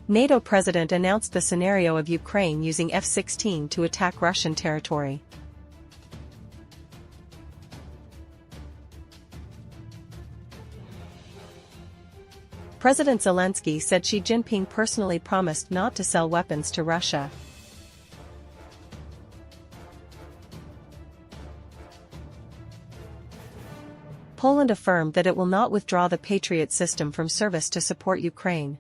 NATO president announced the scenario of Ukraine using F-16 to attack Russian territory. President Zelensky said Xi Jinping personally promised not to sell weapons to Russia. Poland affirmed that it will not withdraw the Patriot system from service to support Ukraine.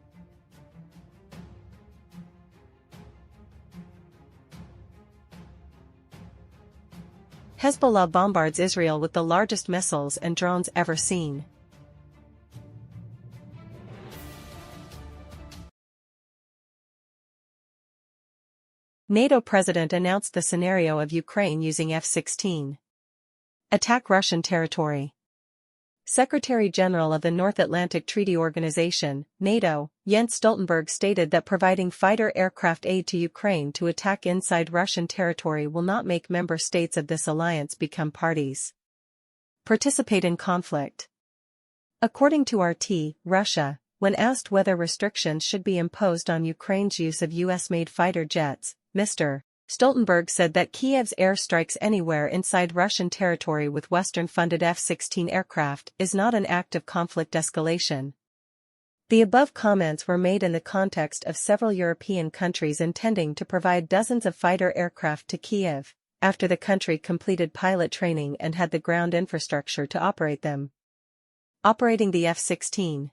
Hezbollah bombards Israel with the largest missiles and drones ever seen. NATO president announced the scenario of Ukraine using F-16. Attack Russian territory. Secretary-General of the North Atlantic Treaty Organization, NATO, Jens Stoltenberg stated that providing fighter aircraft aid to Ukraine to attack inside Russian territory will not make member states of this alliance become parties. Participate in conflict. According to RT, Russia, when asked whether restrictions should be imposed on Ukraine's use of US-made fighter jets, Mr. Stoltenberg said that Kiev's airstrikes anywhere inside Russian territory with Western-funded F-16 aircraft is not an act of conflict escalation. The above comments were made in the context of several European countries intending to provide dozens of fighter aircraft to Kiev, after the country completed pilot training and had the ground infrastructure to operate them. Operating the F-16.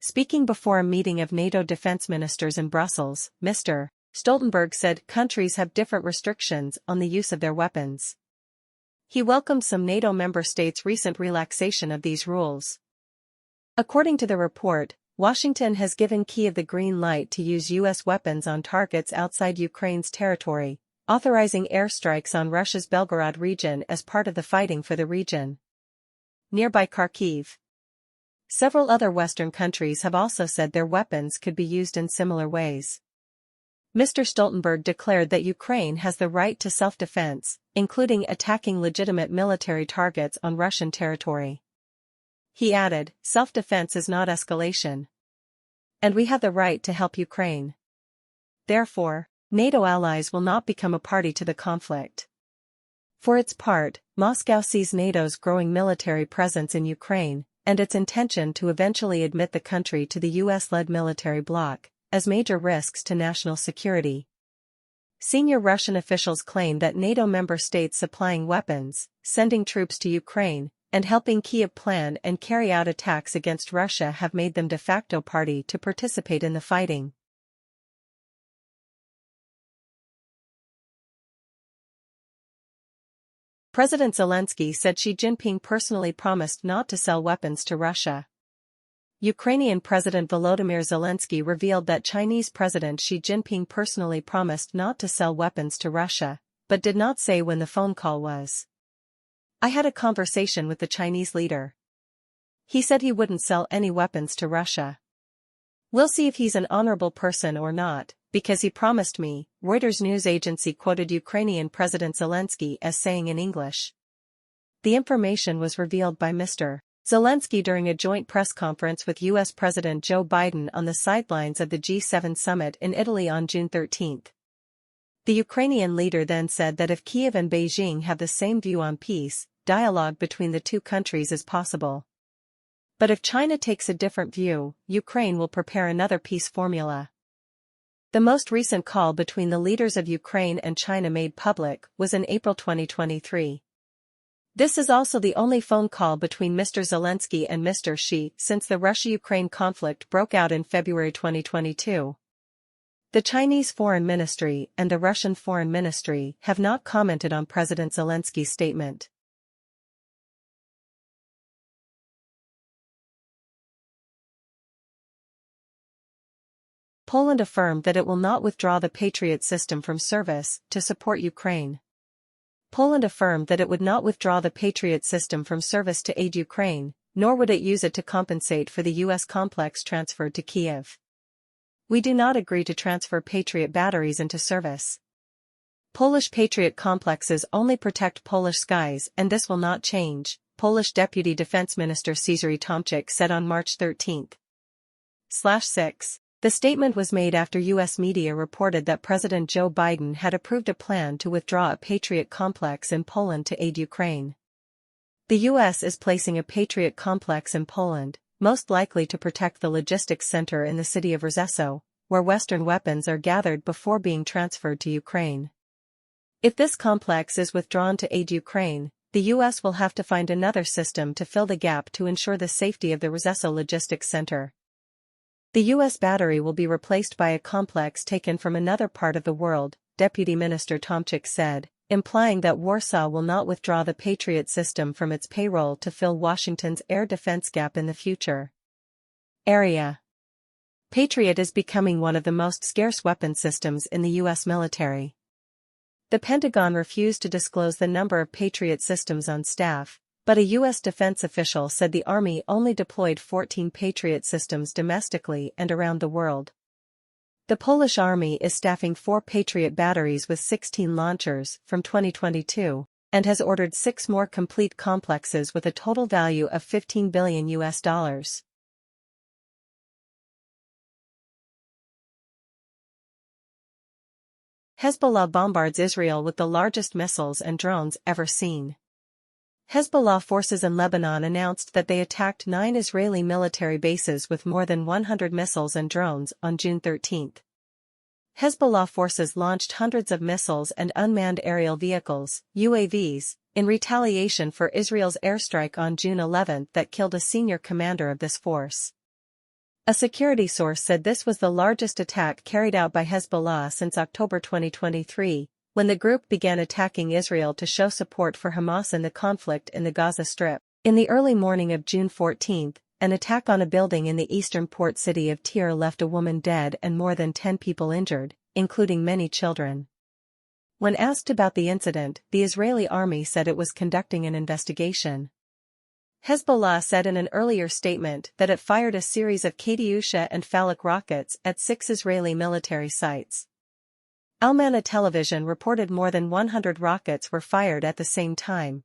Speaking before a meeting of NATO defense ministers in Brussels, Mr. Stoltenberg said countries have different restrictions on the use of their weapons. He welcomed some NATO member states' recent relaxation of these rules. According to the report, Washington has given Kiev the green light to use U.S. weapons on targets outside Ukraine's territory, authorizing airstrikes on Russia's Belgorod region as part of the fighting for the region. Nearby Kharkiv. Several other Western countries have also said their weapons could be used in similar ways. Mr. Stoltenberg declared that Ukraine has the right to self-defense, including attacking legitimate military targets on Russian territory. He added, self-defense is not escalation. And we have the right to help Ukraine. Therefore, NATO allies will not become a party to the conflict. For its part, Moscow sees NATO's growing military presence in Ukraine, and its intention to eventually admit the country to the US-led military bloc, as major risks to national security. Senior Russian officials claim that NATO member states supplying weapons, sending troops to Ukraine, and helping Kiev plan and carry out attacks against Russia have made them de facto party to participate in the fighting. President Zelensky said Xi Jinping personally promised not to sell weapons to Russia. Ukrainian President Volodymyr Zelensky revealed that Chinese President Xi Jinping personally promised not to sell weapons to Russia, but did not say when the phone call was. I had a conversation with the Chinese leader. He said he wouldn't sell any weapons to Russia. We'll see if he's an honorable person or not, because he promised me, Reuters news agency quoted Ukrainian President Zelensky as saying in English. The information was revealed by Mr. Zelensky during a joint press conference with U.S. President Joe Biden on the sidelines of the G7 summit in Italy on June 13. The Ukrainian leader then said that if Kiev and Beijing have the same view on peace, dialogue between the two countries is possible. But if China takes a different view, Ukraine will prepare another peace formula. The most recent call between the leaders of Ukraine and China made public was in April 2023. This is also the only phone call between Mr. Zelensky and Mr. Xi since the Russia-Ukraine conflict broke out in February 2022. The Chinese Foreign Ministry and the Russian Foreign Ministry have not commented on President Zelensky's statement. Poland affirmed that it will not withdraw the Patriot system from service to support Ukraine. Poland affirmed that it would not withdraw the Patriot system from service to aid Ukraine, nor would it use it to compensate for the U.S. complex transferred to Kiev. We do not agree to transfer Patriot batteries into service. Polish Patriot complexes only protect Polish skies and this will not change, Polish Deputy Defense Minister Cezary Tomczyk said on March 13. 6. The statement was made after U.S. media reported that President Joe Biden had approved a plan to withdraw a Patriot complex in Poland to aid Ukraine. The U.S. is placing a Patriot complex in Poland, most likely to protect the logistics center in the city of Rzeszów, where Western weapons are gathered before being transferred to Ukraine. If this complex is withdrawn to aid Ukraine, the U.S. will have to find another system to fill the gap to ensure the safety of the Rzeszów logistics center. The U.S. battery will be replaced by a complex taken from another part of the world, Deputy Minister Tomczyk said, implying that Warsaw will not withdraw the Patriot system from its payroll to fill Washington's air defense gap in the future. Area. Patriot is becoming one of the most scarce weapon systems in the U.S. military. The Pentagon refused to disclose the number of Patriot systems on staff, but a U.S. defense official said the Army only deployed 14 Patriot systems domestically and around the world. The Polish Army is staffing 4 Patriot batteries with 16 launchers from 2022, and has ordered 6 more complete complexes with a total value of $15 billion. Hezbollah bombards Israel with the largest missiles and drones ever seen. Hezbollah forces in Lebanon announced that they attacked 9 Israeli military bases with more than 100 missiles and drones on June 13. Hezbollah forces launched hundreds of missiles and unmanned aerial vehicles, UAVs, in retaliation for Israel's airstrike on June 11 that killed a senior commander of this force. A security source said this was the largest attack carried out by Hezbollah since October 2023, when the group began attacking Israel to show support for Hamas in the conflict in the Gaza Strip. In the early morning of June 14, an attack on a building in the eastern port city of Tyre left a woman dead and more than 10 people injured, including many children. When asked about the incident, the Israeli army said it was conducting an investigation. Hezbollah said in an earlier statement that it fired a series of Katyusha and Falak rockets at 6 Israeli military sites. Al-Mana television reported more than 100 rockets were fired at the same time.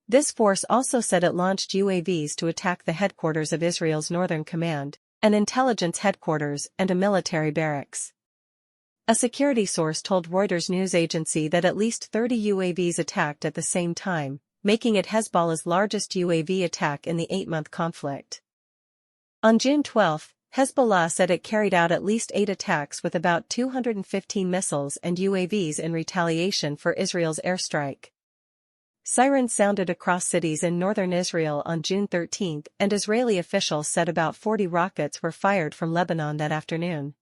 This force also said it launched UAVs to attack the headquarters of Israel's Northern Command, an intelligence headquarters and a military barracks. A security source told Reuters news agency that at least 30 UAVs attacked at the same time, making it Hezbollah's largest UAV attack in the 8-month conflict. On June 12, Hezbollah said it carried out at least 8 attacks with about 215 missiles and UAVs in retaliation for Israel's airstrike. Sirens sounded across cities in northern Israel on June 13, and Israeli officials said about 40 rockets were fired from Lebanon that afternoon.